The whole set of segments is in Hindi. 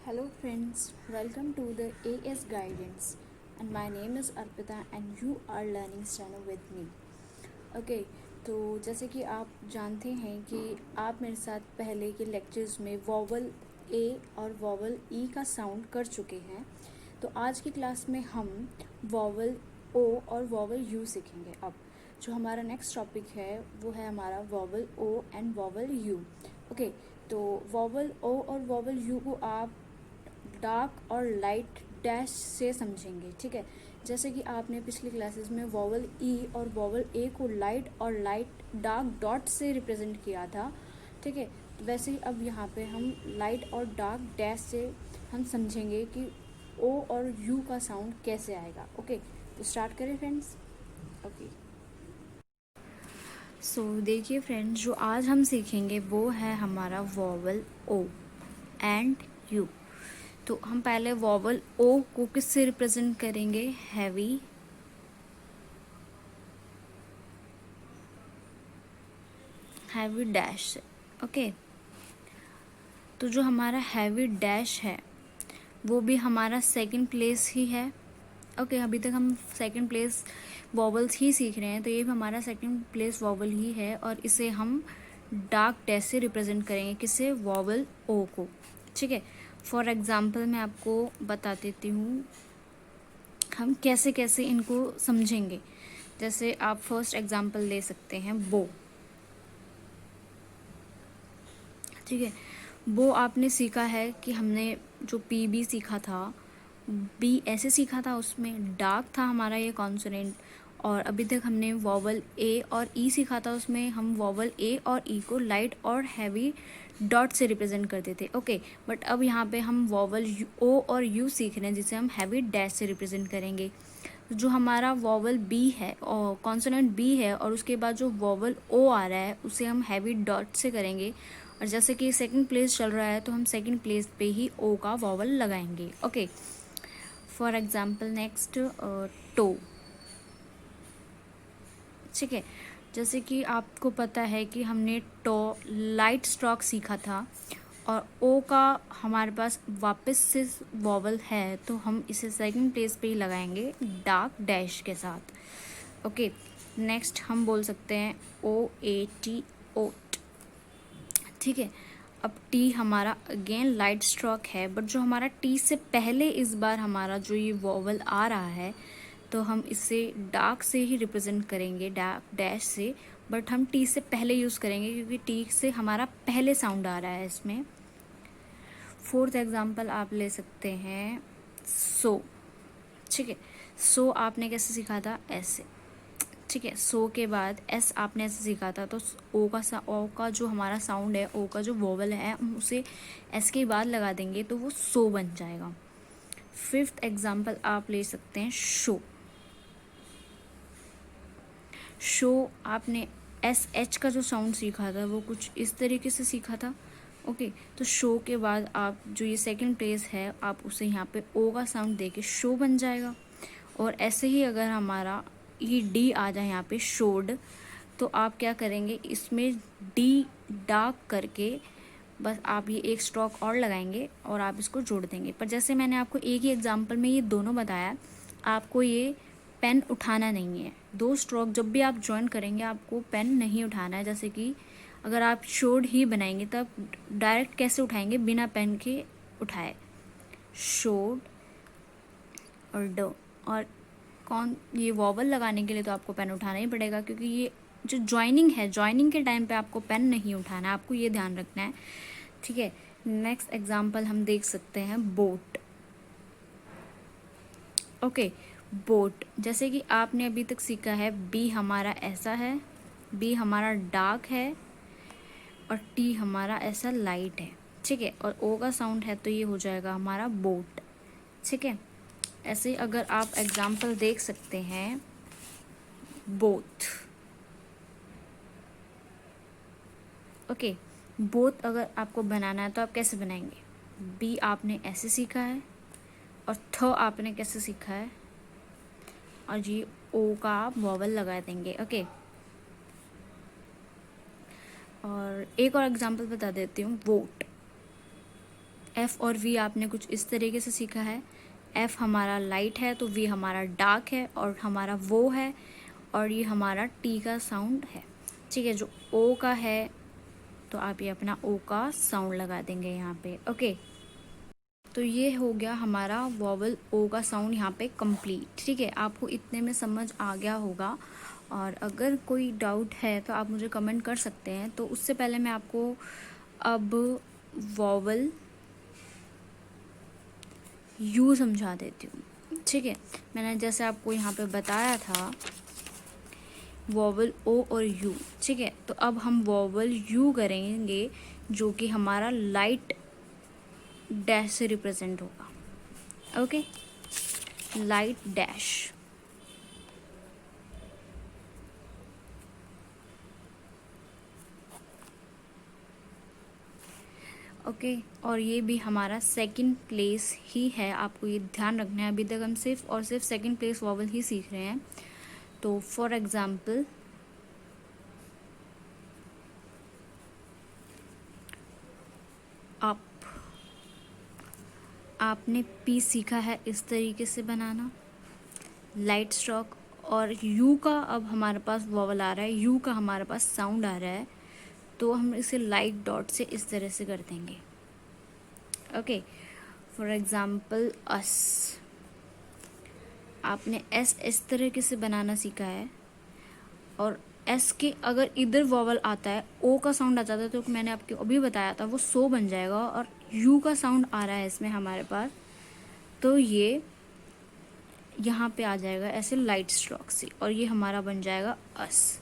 Hello friends, welcome to the AS Guidance and my name is Arpita and you are learning steno with me. Okay तो जैसे कि आप जानते हैं कि आप मेरे साथ पहले के लेक्चर्स में वॉवल ए और वॉवल ई का साउंड कर चुके हैं। तो आज की क्लास में हम वॉवल ओ और वॉवल यू सीखेंगे। अब जो हमारा नेक्स्ट टॉपिक है वो है हमारा vowel O and vowel U. Okay, तो वॉवल ओ और वॉवल यू को आप डार्क और लाइट डैश से समझेंगे, ठीक है। जैसे कि आपने पिछली क्लासेस में वॉवल ई और वॉवल ए को लाइट और लाइट डार्क डॉट से रिप्रेजेंट किया था, ठीक है। वैसे ही अब यहाँ पे हम लाइट और डार्क डैश से हम समझेंगे कि ओ और यू का साउंड कैसे आएगा। ओके, तो स्टार्ट करें फ्रेंड्स। ओके, सो देखिए फ्रेंड्स, जो आज हम सीखेंगे वो है हमारा वॉवल ओ एंड यू। तो हम पहले वॉवल ओ को किससे रिप्रेजेंट करेंगे? हैवी डैश से। ओके, तो जो हमारा हैवी डैश है वो भी हमारा सेकंड प्लेस ही है। ओके, अभी तक हम सेकंड प्लेस वॉवल्स ही सीख रहे हैं, तो ये भी हमारा सेकंड प्लेस वॉवल ही है और इसे हम डार्क डैश से रिप्रेजेंट करेंगे, किसे? वॉवल ओ को, ठीक है। फॉर एग्जाम्पल मैं आपको बता देती हूँ हम कैसे कैसे इनको समझेंगे। जैसे आप फर्स्ट एग्जाम्पल ले सकते हैं बो, ठीक है। बो आपने सीखा है कि हमने जो पी बी सीखा था, बी ऐसे सीखा था, उसमें डार्क था हमारा ये कॉन्सोनेंट। और अभी तक हमने वॉवल ए और ई सीखा था, उसमें हम वॉवल ए और ई को लाइट और हैवी डॉट से रिप्रेजेंट करते थे। ओके, बट अब यहाँ पे हम वॉवल ओ और यू सीख रहे हैं, जिसे हम हैवी डैश से रिप्रेजेंट करेंगे। जो हमारा वॉवल बी है और कॉन्सोनेंट बी है और उसके बाद जो वॉवल ओ आ रहा है उसे हम हैवी डॉट से करेंगे। और जैसे कि सेकंड प्लेस चल रहा है तो हम सेकंड प्लेस पे ही ओ का वॉवल लगाएंगे। Okay, for example next toe, ठीक है। जैसे कि आपको पता है कि हमने टो लाइट स्ट्रोक सीखा था और ओ का हमारे पास वापस से वॉवल है, तो हम इसे सेकंड प्लेस पे ही लगाएंगे डार्क डैश के साथ। ओके, नेक्स्ट हम बोल सकते हैं ओ ए टी, ओट, ठीक है। अब टी हमारा अगेन लाइट स्ट्रोक है, बट जो हमारा टी से पहले इस बार हमारा जो ये वॉवल आ रहा है तो हम इसे डार्क से ही रिप्रेजेंट करेंगे, डार्क डैश से, बट हम टी से पहले यूज़ करेंगे क्योंकि टी से हमारा पहले साउंड आ रहा है इसमें। फोर्थ एग्जाम्पल आप ले सकते हैं सो, ठीक है। सो आपने कैसे सीखा था? ऐसे, ठीक है। सो के बाद एस आपने ऐसे सीखा था, तो ओ का जो हमारा साउंड है, ओ का जो वोवल है, हम उसे एस के बाद लगा देंगे तो वो सो बन जाएगा। फिफ्थ एग्जाम्पल आप ले सकते हैं शो। शो आपने एस एच का जो साउंड सीखा था वो कुछ इस तरीके से सीखा था। ओके, तो शो के बाद आप जो ये सेकंड प्लेस है आप उसे यहाँ पे ओ का साउंड दे के शो बन जाएगा। और ऐसे ही अगर हमारा ये डी आ जाए यहाँ पे शोड, तो आप क्या करेंगे, इसमें डी डार्क करके बस आप ये एक स्ट्रोक और लगाएंगे और आप इसको जोड़ देंगे। पर जैसे मैंने आपको एक ही एग्जांपल में ये दोनों बताया, आपको ये पेन उठाना नहीं है। दो स्ट्रोक जब भी आप ज्वाइन करेंगे आपको पेन नहीं उठाना है। जैसे कि अगर आप शोड ही बनाएंगे तो आप डायरेक्ट कैसे उठाएंगे? बिना पेन के उठाए, शोड और डो। और ये वॉवल लगाने के लिए तो आपको पेन उठाना ही पड़ेगा, क्योंकि ये जो ज्वाइनिंग है, ज्वाइनिंग के टाइम पे आपको पेन नहीं उठाना है, आपको ये ध्यान रखना है, ठीक है। नेक्स्ट एग्जांपल हम देख सकते हैं बोट। ओके, बोट, जैसे कि आपने अभी तक सीखा है बी हमारा ऐसा है, बी हमारा डार्क है और टी हमारा ऐसा लाइट है, ठीक है। और ओ का साउंड है तो ये हो जाएगा हमारा बोट, ठीक है। ऐसे ही अगर आप एग्जांपल देख सकते हैं बोथ। ओके, बोथ अगर आपको बनाना है तो आप कैसे बनाएंगे? बी आपने ऐसे सीखा है और थ आपने कैसे सीखा है, और जी ओ का आप वॉवल लगा देंगे। ओके, और एक और एग्जांपल बता देती हूँ, वोट। एफ और वी आपने कुछ इस तरीके से सीखा है। एफ हमारा लाइट है तो वी हमारा डार्क है और हमारा वो है, और ये हमारा टी का साउंड है। ठीक है, जो ओ का है तो आप ये अपना ओ का साउंड लगा देंगे यहाँ पे। ओके, तो ये हो गया हमारा वॉवल ओ का साउंड यहाँ पे कंप्लीट। ठीक है, आपको इतने में समझ आ गया होगा, और अगर कोई डाउट है तो आप मुझे कमेंट कर सकते हैं। तो उससे पहले मैं आपको अब वॉवल यू समझा देती हूँ। ठीक है, मैंने जैसे आपको यहाँ पे बताया था वॉवल ओ और यू। ठीक है, तो अब हम वॉवल यू करेंगे जो कि हमारा लाइट डैश से रिप्रेजेंट होगा। Okay, light dash. ओके, और ये भी हमारा सेकंड प्लेस ही है, आपको ये ध्यान रखना है। अभी तक हम सिर्फ और सिर्फ सेकंड प्लेस वॉवल ही सीख रहे हैं। तो फॉर एग्जांपल आपने पी सीखा है इस तरीके से बनाना, लाइट स्ट्रोक। और यू का अब हमारे पास वॉवल आ रहा है, यू का हमारे पास साउंड आ रहा है, तो हम इसे लाइट डॉट से इस तरह से कर देंगे। ओके, फॉर एग्जांपल अस, आपने एस इस तरीके से बनाना सीखा है, और एस के अगर इधर वॉवल आता है, ओ का साउंड आ जाता है, तो मैंने आपको अभी बताया था वो सो बन जाएगा, और यू का साउंड आ रहा है इसमें हमारे पास, तो ये यहाँ पे आ जाएगा ऐसे लाइट स्ट्रोक से, और ये हमारा बन जाएगा अस।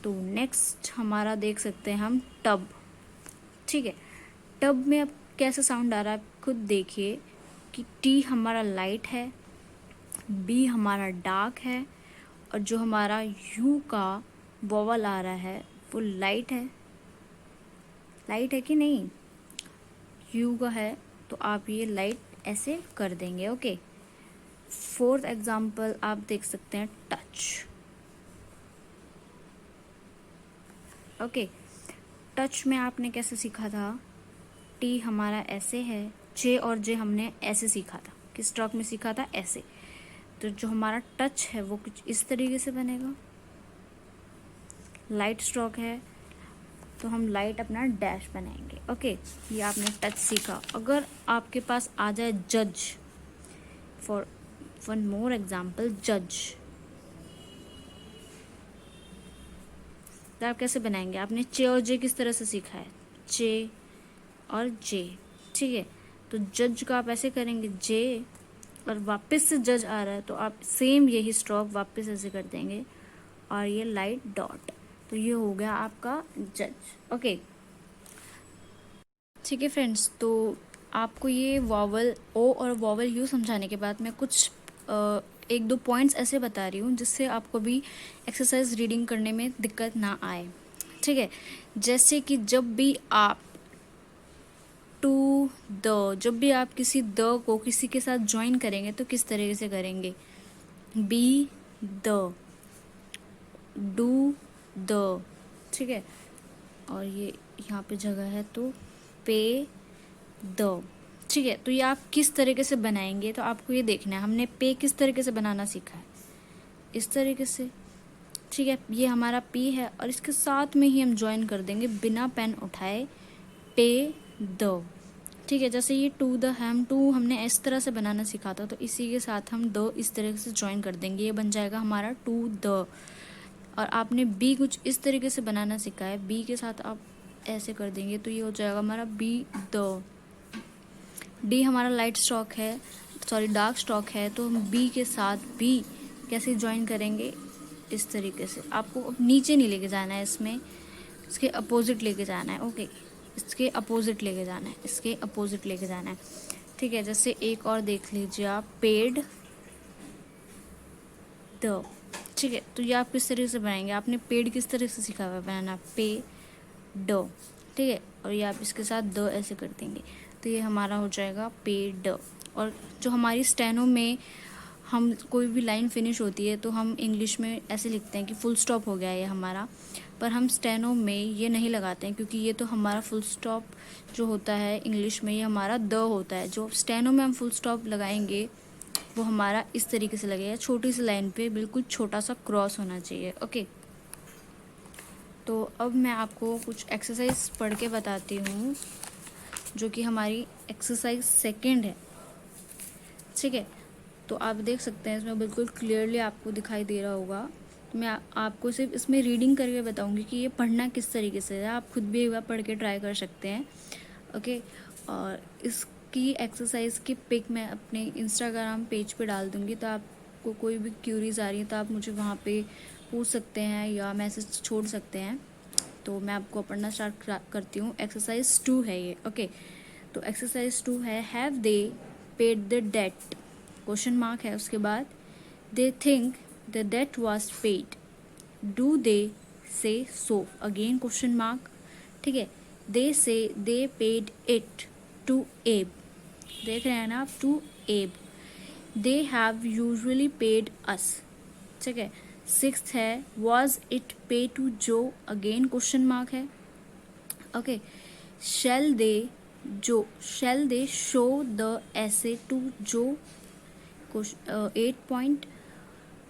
तो नेक्स्ट हमारा देख सकते हैं हम टब। ठीक है, टब में अब कैसा साउंड आ रहा है आप खुद देखिए कि टी हमारा लाइट है, बी हमारा डार्क है, और जो हमारा यू का वॉवल आ रहा है वो लाइट है। लाइट है कि नहीं, यू का है, तो आप ये लाइट ऐसे कर देंगे। ओके, फोर्थ एग्जाम्पल आप देख सकते हैं टच। ओके, टच में आपने कैसे सीखा था, टी हमारा ऐसे है, जे और जे हमने ऐसे सीखा था, किस स्ट्रोक में सीखा था, ऐसे। तो जो हमारा टच है वो कुछ इस तरीके से बनेगा, लाइट स्ट्रोक है तो हम लाइट अपना डैश बनाएंगे। ओके, ये आपने टच सीखा। अगर आपके पास आ जाए जज, फॉर वन मोर एग्जाम्पल जज, तो आप कैसे बनाएंगे, आपने चे और जे किस तरह से सीखा है, चे और जे। ठीक है, तो जज का आप ऐसे करेंगे जे, और वापस से जज आ रहा है तो आप सेम यही स्ट्रोक वापस ऐसे कर देंगे, और ये लाइट डॉट, तो ये हो गया आपका जज। ओके, ठीक है फ्रेंड्स, तो आपको ये वॉवल ओ और वॉवल यू समझाने के बाद मैं कुछ एक दो पॉइंट्स ऐसे बता रही हूँ जिससे आपको भी एक्सरसाइज रीडिंग करने में दिक्कत ना आए। ठीक है, जैसे कि जब भी आप टू द, जब भी आप किसी द को किसी के साथ ज्वाइन करेंगे तो किस तरीके से करेंगे, बी द, डू द। ठीक है, और ये यहाँ पे जगह है तो पे द। ठीक है, तो ये आप किस तरीके से बनाएंगे तो आपको ये देखना है। हमने पे किस तरीके से बनाना सीखा है, इस तरीके से। ठीक है, ये हमारा पी है और इसके साथ में ही हम ज्वाइन कर देंगे बिना पेन उठाए, पे द। ठीक है, जैसे ये टू द है, हम टू हमने इस तरह से बनाना सीखा था, तो इसी के साथ हम द इस तरह से ज्वाइन कर देंगे, ये बन जाएगा हमारा टू द। और आपने बी कुछ इस तरीके से बनाना सीखा है, बी के साथ आप ऐसे कर देंगे तो ये हो जाएगा हमारा बी द। डी हमारा लाइट स्ट्रोक है, सॉरी डार्क स्ट्रोक है, तो हम बी के साथ बी कैसे ज्वाइन करेंगे, इस तरीके से। आपको नीचे नहीं लेके जाना है, इसमें इसके अपोजिट लेके जाना है। ओके, इसके अपोजिट लेके जाना है, इसके अपोजिट लेके जाना है। ठीक है, जैसे एक और देख लीजिए आप, पेड द। ठीक है, तो ये आप किस तरीके से बनाएंगे, आपने पेड किस तरह से सीखा हुआ है बनाना, पे ड। ठीक है, और ये आप इसके साथ द ऐसे कर देंगे, तो ये हमारा हो जाएगा पे ड। और जो हमारी स्टेनो में हम कोई भी लाइन फिनिश होती है तो हम इंग्लिश में ऐसे लिखते हैं कि फुल स्टॉप हो गया ये हमारा, पर हम स्टेनो में ये नहीं लगाते हैं, क्योंकि ये तो हमारा फुल स्टॉप जो होता है इंग्लिश में ये हमारा द होता है। जो स्टेनो में हम फुल स्टॉप लगाएंगे वो हमारा इस तरीके से लगेगा, छोटी सी लाइन पे बिल्कुल छोटा सा क्रॉस होना चाहिए। ओके, तो अब मैं आपको कुछ एक्सरसाइज पढ़ के बताती हूँ, जो कि हमारी एक्सरसाइज सेकंड है। ठीक है, तो आप देख सकते हैं इसमें बिल्कुल क्लियरली आपको दिखाई दे रहा होगा। मैं आपको सिर्फ इसमें रीडिंग करके बताऊंगी कि ये पढ़ना किस तरीके से है। आप खुद भी एक बार पढ़ के ट्राई कर सकते हैं। ओके, और इसकी एक्सरसाइज की पिक मैं अपने इंस्टाग्राम पेज पे डाल दूंगी, तो आपको कोई भी क्यूरीज आ रही है तो आप मुझे वहाँ पे पूछ सकते हैं या मैसेज छोड़ सकते हैं। तो मैं आपको पढ़ना स्टार्ट करती हूँ। एक्सरसाइज 2 है ये। ओके, तो एक्सरसाइज 2 है, have they paid the debt, question mark है उसके बाद, they think the debt was paid, do they say so, again question mark. ठीक है, दे से दे पेड इट टू एब, देख रहे हैं ना आप, to Abe, they have usually paid us. ठीक है, 6th है, was it pay to Joe, again question mark है। Okay, shall they show the essay to Joe, 8 point,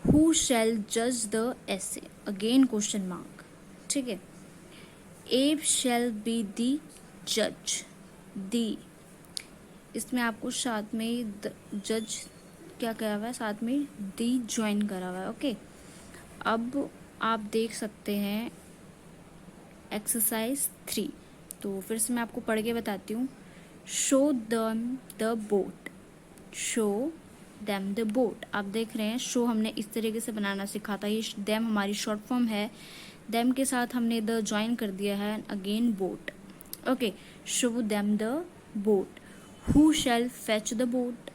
who शैल जज द ऐसे, अगेन क्वेश्चन मार्क। ठीक है, एब शैल बी दी जज, दी, इसमें आपको साथ में जज क्या करा हुआ है, साथ में दी ज्वाइन करा हुआ है। ओके, अब आप देख सकते हैं एक्सरसाइज 3। तो फिर से मैं आपको पढ़ के बताती हूँ। Show them the boat, show them the boat, आप देख रहे हैं शो हमने इस तरीके से बनाना सीखा था। ये देम हमारी शॉर्ट फॉर्म है, देम के साथ हमने द ज्वाइन कर दिया है, again boat. Okay, show them the boat, who shall fetch the boat,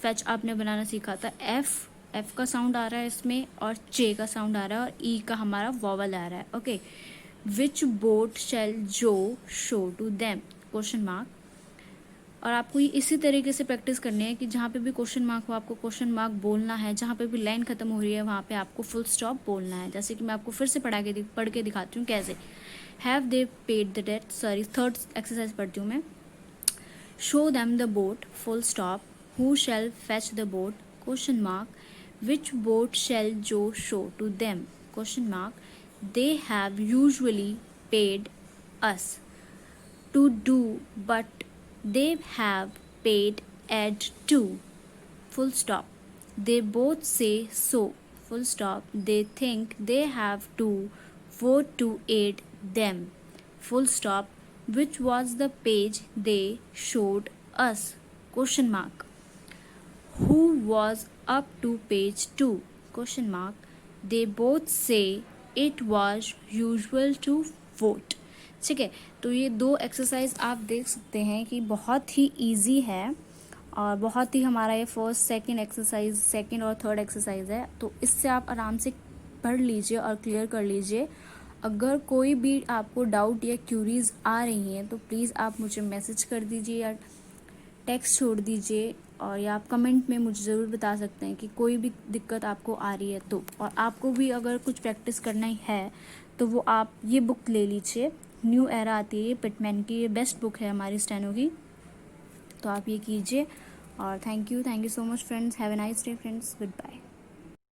fetch आपने बनाना सीखा था, एफ का साउंड आ रहा है इसमें और चे का साउंड आ रहा है और ई का हमारा वॉवल आ रहा है। ओके, विच बोट शैल जो show to them, question mark. और आपको ये इसी तरीके से प्रैक्टिस करनी है कि जहाँ पे भी क्वेश्चन मार्क हो आपको क्वेश्चन मार्क बोलना है, जहाँ पे भी लाइन खत्म हो रही है वहाँ पे आपको फुल स्टॉप बोलना है। जैसे कि मैं आपको फिर से पढ़ के दिखाती हूँ कैसे। Have they paid the debt, sorry third exercise पढ़ती हूँ मैं। Show them the boat, full stop, who shall fetch the boat, question mark, which boat shall जो show to them, question mark, they have usually paid us to do but they have paid add to, full stop, they both say so, full stop, they think they have to vote to aid them, full stop, which was the page they showed us, question mark, who was up to page 2, question mark, they both say it was usual to vote. ठीक है, तो ये 2 एक्सरसाइज आप देख सकते हैं कि बहुत ही ईजी है और बहुत ही हमारा ये फर्स्ट सेकंड एक्सरसाइज, सेकंड और थर्ड एक्सरसाइज है। तो इससे आप आराम से पढ़ लीजिए और क्लियर कर लीजिए। अगर कोई भी आपको डाउट या क्यूरीज आ रही हैं तो प्लीज़ आप मुझे मैसेज कर दीजिए या टेक्स्ट छोड़ दीजिए, और या आप कमेंट में मुझे ज़रूर बता सकते हैं कि कोई भी दिक्कत आपको आ रही है तो। और आपको भी अगर कुछ प्रैक्टिस करना ही है तो वो आप ये बुक ले लीजिए, न्यू एरा आती है ये पिटमैन की, ये बेस्ट बुक है हमारी स्टेनो की, तो आप ये कीजिए। और thank you so much friends, have a nice day friends, good bye.